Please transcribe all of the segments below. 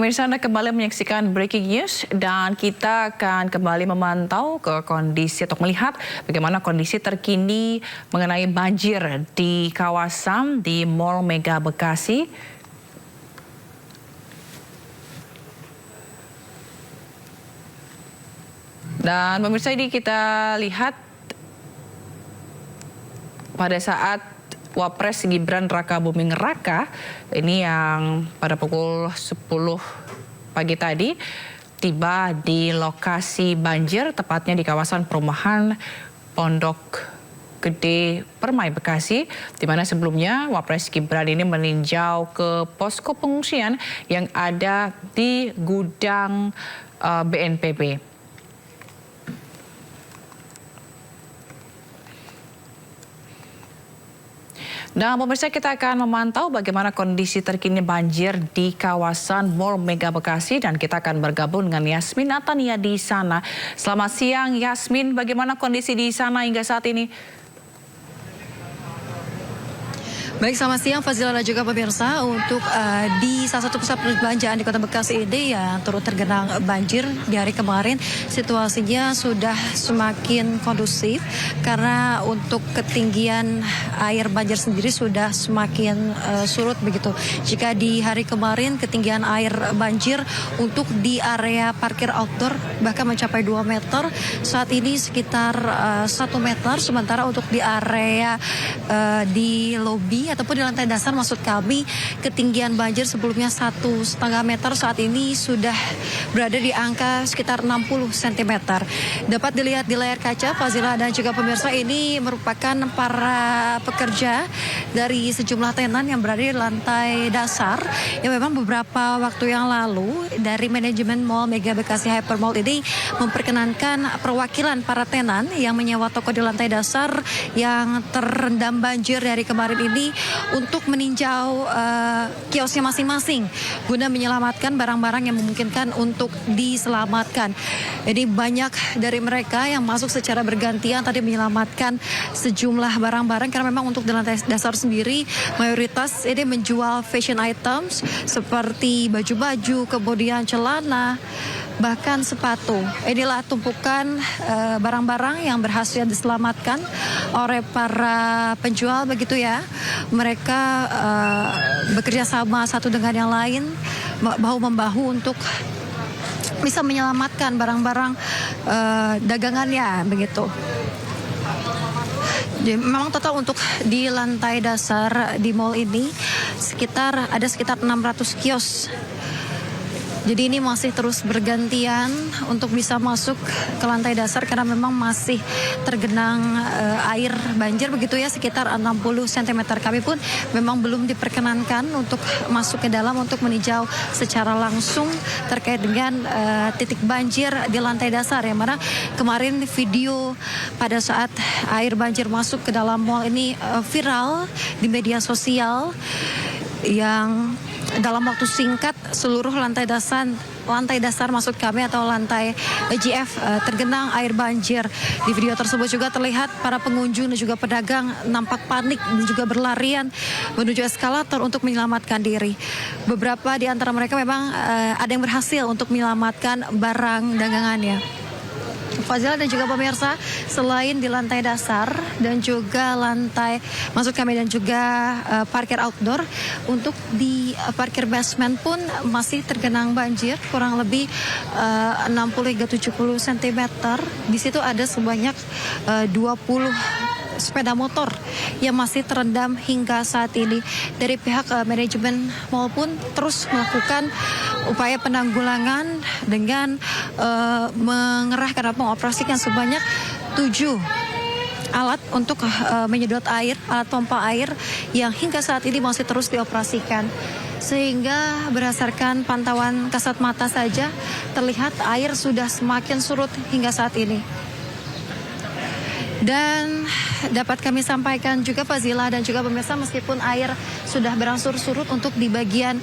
Pemirsa, Anda kembali menyaksikan Breaking News dan kita akan kembali memantau ke kondisi atau melihat bagaimana kondisi terkini mengenai banjir di kawasan di Mall Mega Bekasi. Dan pemirsa, ini kita lihat pada saat Wapres Gibran Rakabuming Raka ini yang pada pukul 10 pagi tadi tiba di lokasi banjir, tepatnya di kawasan perumahan Pondok Gede Permai Bekasi, di mana sebelumnya Wapres Gibran ini meninjau ke posko pengungsian yang ada di gudang BNPB. Nah, pemirsa, kita akan memantau bagaimana kondisi terkini banjir di kawasan Mall Mega Bekasi dan kita akan bergabung dengan Yasmin Natania di sana. Selamat siang, Yasmin. Bagaimana kondisi di sana hingga saat ini? Baik, selamat siang Fazila dan juga pemirsa. Untuk di salah satu pusat perbelanjaan di Kota Bekasi ini yang turut tergenang banjir di hari kemarin, situasinya sudah semakin kondusif karena untuk ketinggian air banjir sendiri sudah semakin surut begitu. Jika di hari kemarin ketinggian air banjir untuk di area parkir outdoor bahkan mencapai 2 meter, saat ini sekitar 1 meter, sementara untuk di area di lobi ataupun di lantai dasar maksud kami, ketinggian banjir sebelumnya 1,5 meter, saat ini sudah berada di angka sekitar 60 cm. Dapat dilihat di layar kaca Fazila dan juga pemirsa, ini merupakan para pekerja dari sejumlah tenan yang berada di lantai dasar yang memang beberapa waktu yang lalu dari manajemen Mall Mega Bekasi Hypermall ini memperkenankan perwakilan para tenan yang menyewa toko di lantai dasar yang terendam banjir dari kemarin ini untuk meninjau kiosnya masing-masing guna menyelamatkan barang-barang yang memungkinkan untuk diselamatkan. Jadi banyak dari mereka yang masuk secara bergantian tadi menyelamatkan sejumlah barang-barang karena memang untuk di lantai dasar sendiri mayoritas ini menjual fashion items seperti baju-baju, kemudian celana, bahkan sepatu. Inilah tumpukan barang-barang yang berhasil diselamatkan oleh para penjual begitu ya. Mereka bekerja sama satu dengan yang lain, bahu-membahu untuk bisa menyelamatkan barang-barang dagangannya begitu. Jadi, memang total untuk di lantai dasar di mall ini ada sekitar 600 kios. Jadi ini masih terus bergantian untuk bisa masuk ke lantai dasar karena memang masih tergenang air banjir begitu ya, sekitar 60 cm. Kami pun memang belum diperkenankan untuk masuk ke dalam untuk meninjau secara langsung terkait dengan titik banjir di lantai dasar, yang mana kemarin video pada saat air banjir masuk ke dalam mall ini viral di media sosial, yang dalam waktu singkat seluruh lantai dasar maksud kami atau lantai GF tergenang air banjir. Di video tersebut juga terlihat para pengunjung dan juga pedagang nampak panik dan juga berlarian menuju eskalator untuk menyelamatkan diri. Beberapa di antara mereka memang ada yang berhasil untuk menyelamatkan barang dagangannya. Fazila dan juga pemirsa, selain di lantai dasar dan juga dan juga parkir outdoor, untuk di parkir basement pun masih tergenang banjir kurang lebih 60 hingga 70 cm. Di situ ada sebanyak 20 sepeda motor yang masih terendam hingga saat ini. Dari pihak manajemen mall pun terus melakukan upaya penanggulangan dengan mengerahkan atau mengoperasikan sebanyak 7 alat untuk menyedot air, alat pompa air yang hingga saat ini masih terus dioperasikan. Sehingga berdasarkan pantauan kasat mata saja terlihat air sudah semakin surut hingga saat ini. Dan dapat kami sampaikan juga Fazila dan juga pemirsa, meskipun air sudah berangsur surut untuk di bagian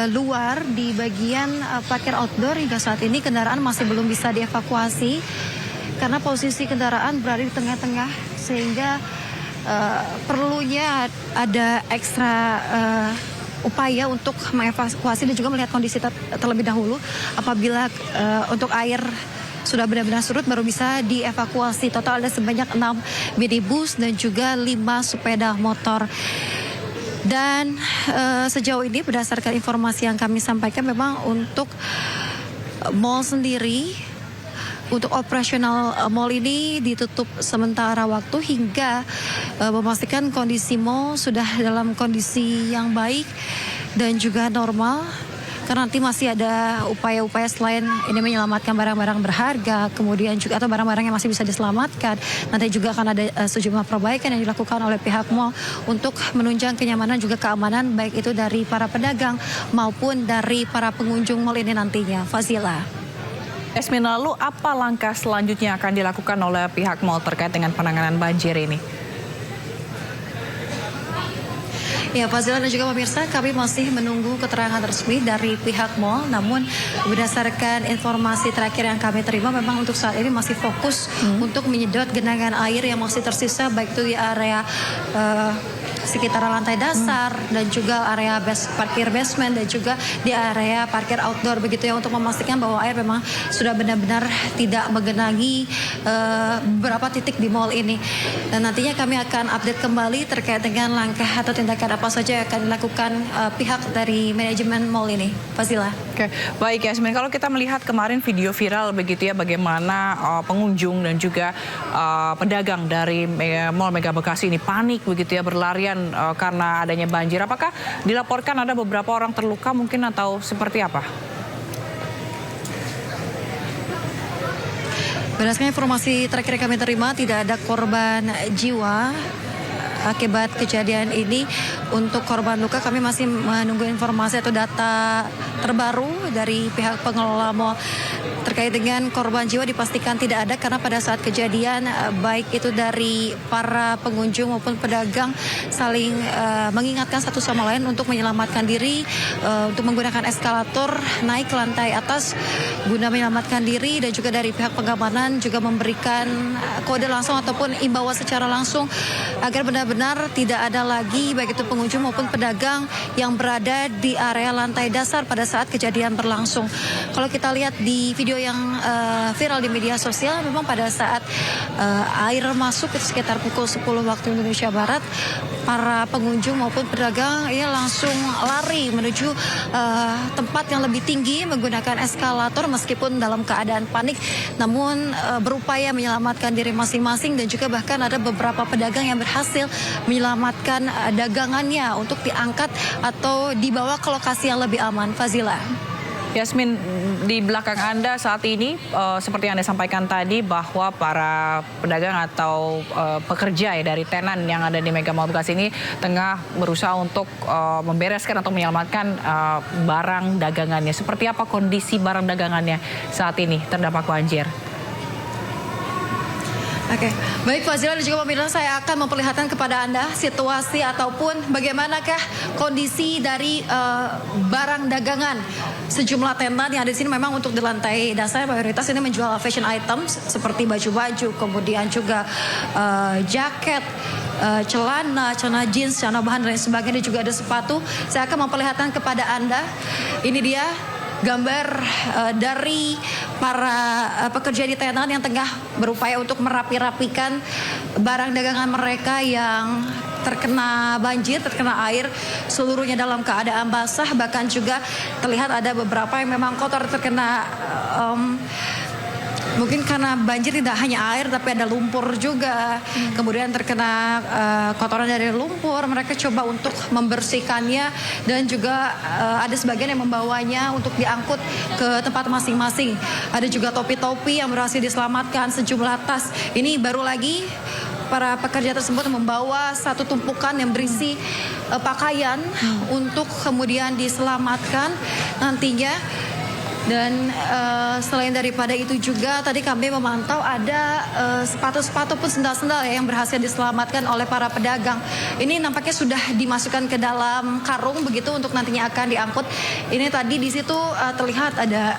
luar, di bagian parkir outdoor, hingga saat ini kendaraan masih belum bisa dievakuasi karena posisi kendaraan berada di tengah-tengah, sehingga perlunya ada ekstra upaya untuk mengevakuasi dan juga melihat kondisi terlebih dahulu. Apabila untuk air sudah benar-benar surut baru bisa dievakuasi. Total ada sebanyak 6 minibus dan juga 5 sepeda motor. Dan sejauh ini berdasarkan informasi yang kami sampaikan memang untuk mall sendiri, untuk operasional mall ini ditutup sementara waktu hingga memastikan kondisi mall sudah dalam kondisi yang baik dan juga normal. Karena nanti masih ada upaya-upaya selain ini menyelamatkan barang-barang berharga, kemudian juga atau barang-barang yang masih bisa diselamatkan. Nanti juga akan ada sejumlah perbaikan yang dilakukan oleh pihak mall untuk menunjang kenyamanan juga keamanan baik itu dari para pedagang maupun dari para pengunjung mall ini nantinya. Fazila. Yasmin, lalu apa langkah selanjutnya yang akan dilakukan oleh pihak mall terkait dengan penanganan banjir ini? Ya, Fazila dan juga pemirsa, kami masih menunggu keterangan resmi dari pihak mall. Namun berdasarkan informasi terakhir yang kami terima, memang untuk saat ini masih fokus untuk menyedot genangan air yang masih tersisa, baik itu di area sekitar lantai dasar dan juga area parkir basement dan juga di area parkir outdoor begitu ya, untuk memastikan bahwa air memang sudah benar-benar tidak menggenangi beberapa titik di mall ini. Dan nantinya kami akan update kembali terkait dengan langkah atau tindakan apa saja yang akan dilakukan pihak dari manajemen mall ini. Fazila. Oke, baik Yasmin. Kalau kita melihat kemarin video viral begitu ya, bagaimana pengunjung dan juga pedagang dari Mall Mega Bekasi ini panik begitu ya, berlarian karena adanya banjir. Apakah dilaporkan ada beberapa orang terluka mungkin atau seperti apa? Berdasarkan informasi terakhir yang kami terima, tidak ada korban jiwa akibat kejadian ini. Untuk korban luka kami masih menunggu informasi atau data terbaru dari pihak pengelola mall. Terkait dengan korban jiwa dipastikan tidak ada, karena pada saat kejadian baik itu dari para pengunjung maupun pedagang saling mengingatkan satu sama lain untuk menyelamatkan diri, untuk menggunakan eskalator naik ke lantai atas guna menyelamatkan diri, dan juga dari pihak pengamanan juga memberikan kode langsung ataupun imbauan secara langsung agar benar-benar tidak ada lagi baik itu pengunjung maupun pedagang yang berada di area lantai dasar pada saat kejadian berlangsung. Kalau kita lihat di video yang viral di media sosial, memang pada saat air masuk itu sekitar pukul 10 waktu Indonesia Barat, para pengunjung maupun pedagang ya langsung lari menuju tempat yang lebih tinggi menggunakan eskalator meskipun dalam keadaan panik, namun berupaya menyelamatkan diri masing-masing, dan juga bahkan ada beberapa pedagang yang berhasil menyelamatkan dagangannya untuk diangkat atau dibawa ke lokasi yang lebih aman. Fazila. Yasmin, di belakang Anda saat ini seperti yang Anda sampaikan tadi bahwa para pedagang atau pekerja ya dari tenan yang ada di Mega Mall Bekasi ini tengah berusaha untuk membereskan atau menyelamatkan barang dagangannya. Seperti apa kondisi barang dagangannya saat ini terdampak banjir? Oke, baik Fazila dan juga pemirsa, saya akan memperlihatkan kepada Anda situasi ataupun bagaimanakah kondisi dari barang dagangan sejumlah tenan yang ada di sini. Memang untuk di lantai dasar mayoritas ini menjual fashion items seperti baju-baju, kemudian juga jaket, celana jeans, celana bahan dan lain sebagainya, dan juga ada sepatu. Saya akan memperlihatkan kepada Anda. Ini dia gambar dari para pekerja di tenan yang tengah berupaya untuk merapi-rapikan barang dagangan mereka yang terkena banjir, terkena air, seluruhnya dalam keadaan basah. Bahkan juga terlihat ada beberapa yang memang kotor, terkena mungkin karena banjir tidak hanya air tapi ada lumpur juga. Kemudian terkena kotoran dari lumpur, mereka coba untuk membersihkannya, dan juga ada sebagian yang membawanya untuk diangkut ke tempat masing-masing. Ada juga topi-topi yang berhasil diselamatkan, sejumlah tas. Ini baru lagi para pekerja tersebut membawa satu tumpukan yang berisi pakaian untuk kemudian diselamatkan nantinya. Dan selain daripada itu juga tadi kami memantau ada sepatu-sepatu pun sendal-sendal ya yang berhasil diselamatkan oleh para pedagang. Ini nampaknya sudah dimasukkan ke dalam karung begitu untuk nantinya akan diangkut. Ini tadi di situ terlihat ada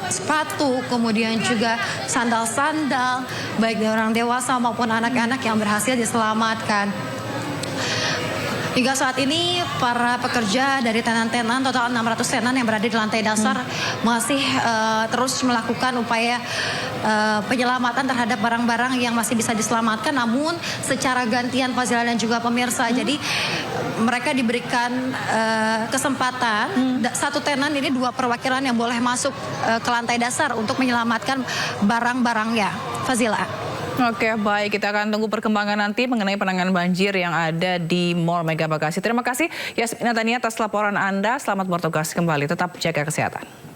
sepatu, kemudian juga sandal-sandal baik dari orang dewasa maupun anak-anak yang berhasil diselamatkan. Hingga saat ini para pekerja dari tenan-tenan, total 600 tenan yang berada di lantai dasar masih terus melakukan upaya penyelamatan terhadap barang-barang yang masih bisa diselamatkan, namun secara gantian Fazila dan juga pemirsa. Jadi mereka diberikan kesempatan, satu tenan ini 2 perwakilan yang boleh masuk ke lantai dasar untuk menyelamatkan barang-barangnya. Fazila. Oke, baik. Kita akan tunggu perkembangan nanti mengenai penanganan banjir yang ada di Mall Mega Bekasi. Terima kasih Yasmina Tania atas laporan Anda. Selamat bertugas kembali. Tetap jaga kesehatan.